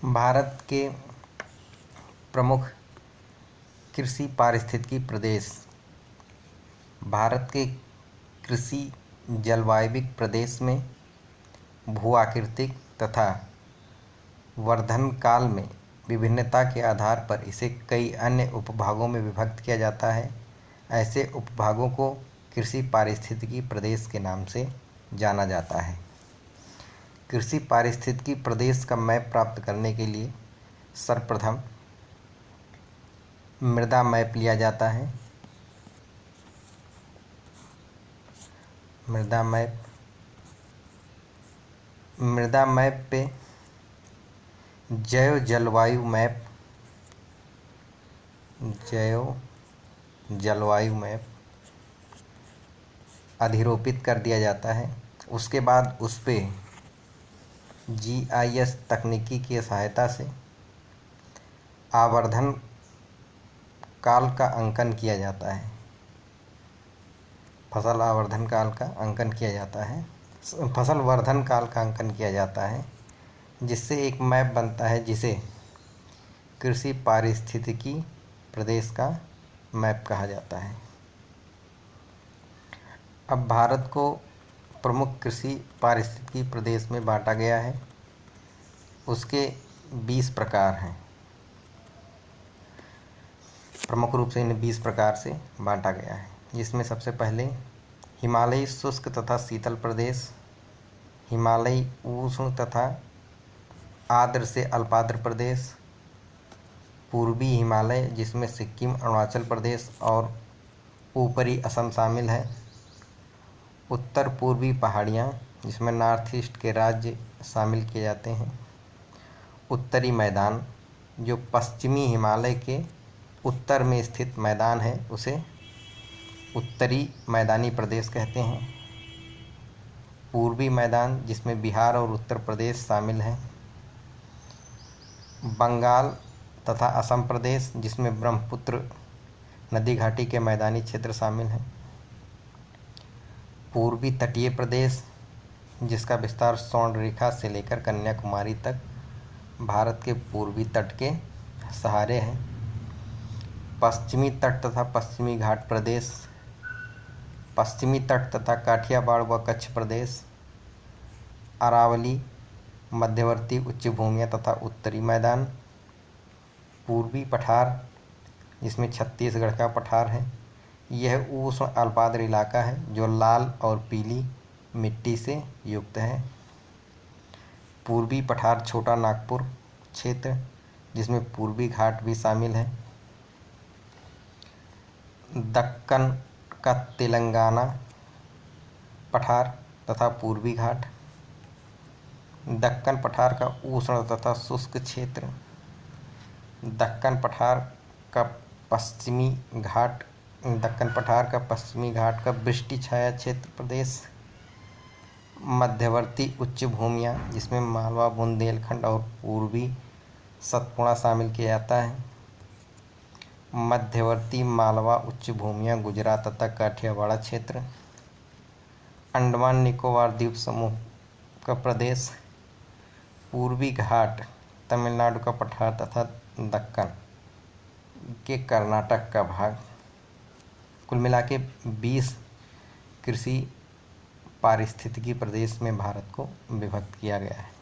भारत के प्रमुख कृषि पारिस्थितिकी प्रदेश। भारत के कृषि जलवायविक प्रदेश में भू-आकृतिक तथा वर्धन काल में विभिन्नता के आधार पर इसे कई अन्य उपभागों में विभक्त किया जाता है। ऐसे उपभागों को कृषि पारिस्थितिकी प्रदेश के नाम से जाना जाता है। कृषि पारिस्थितिकी प्रदेश का मैप प्राप्त करने के लिए सर्वप्रथम मृदा मैप लिया जाता है। मृदा मैप पे जैव जलवायु मैप अधिरोपित कर दिया जाता है। उसके बाद उस पे GIS तकनीकी की सहायता से आवर्धन काल का अंकन किया जाता है। फसल वर्धन काल का अंकन किया जाता है, जिससे एक मैप बनता है जिसे कृषि पारिस्थितिकी प्रदेश का मैप कहा जाता है। अब भारत को प्रमुख कृषि पारिस्थितिकी प्रदेश में बांटा गया है। उसके 20 प्रकार हैं। प्रमुख रूप से इन्हें 20 प्रकार से बांटा गया है, जिसमें सबसे पहले हिमालयी शुष्क तथा शीतल प्रदेश, हिमालयी उष्ण तथा आर्द्र से अल्पार्द्र प्रदेश, पूर्वी हिमालय जिसमें सिक्किम, अरुणाचल प्रदेश और ऊपरी असम शामिल है, उत्तर पूर्वी पहाड़ियाँ जिसमें नॉर्थ ईस्ट के राज्य शामिल किए जाते हैं, उत्तरी मैदान जो पश्चिमी हिमालय के उत्तर में स्थित मैदान है उसे उत्तरी मैदानी प्रदेश कहते हैं, पूर्वी मैदान जिसमें बिहार और उत्तर प्रदेश शामिल हैं, बंगाल तथा असम प्रदेश जिसमें ब्रह्मपुत्र नदी घाटी के मैदानी क्षेत्र शामिल हैं, पूर्वी तटीय प्रदेश जिसका विस्तार स्वर्ण रेखा से लेकर कन्याकुमारी तक भारत के पूर्वी तट के सहारे है, पश्चिमी तट तथा पश्चिमी घाट प्रदेश, पश्चिमी तट तथा काठियावाड़ व कच्छ प्रदेश, अरावली, मध्यवर्ती उच्च भूमियाँ तथा उत्तरी मैदान, पूर्वी पठार जिसमें छत्तीसगढ़ का पठार है। यह उष्ण अल्पार्द्र इलाका है जो लाल और पीली मिट्टी से युक्त है। पूर्वी पठार छोटा नागपुर क्षेत्र जिसमें पूर्वी घाट भी शामिल है। दक्कन का तेलंगाना पठार तथा पूर्वी घाट, दक्कन पठार का उष्ण तथा शुष्क क्षेत्र, दक्कन पठार का पश्चिमी घाट का वृष्टि छाया क्षेत्र प्रदेश, मध्यवर्ती उच्च भूमियाँ जिसमें मालवा, बुंदेलखंड और पूर्वी सतपुड़ा शामिल किया जाता है, मध्यवर्ती मालवा उच्च भूमियाँ गुजरात तथा काठियावाड़ क्षेत्र, अंडमान निकोबार द्वीप समूह का प्रदेश, पूर्वी घाट तमिलनाडु का पठार तथा दक्कन के कर्नाटक का भाग। कुल मिला के 20 कृषि पारिस्थितिकी प्रदेश में भारत को विभक्त किया गया है।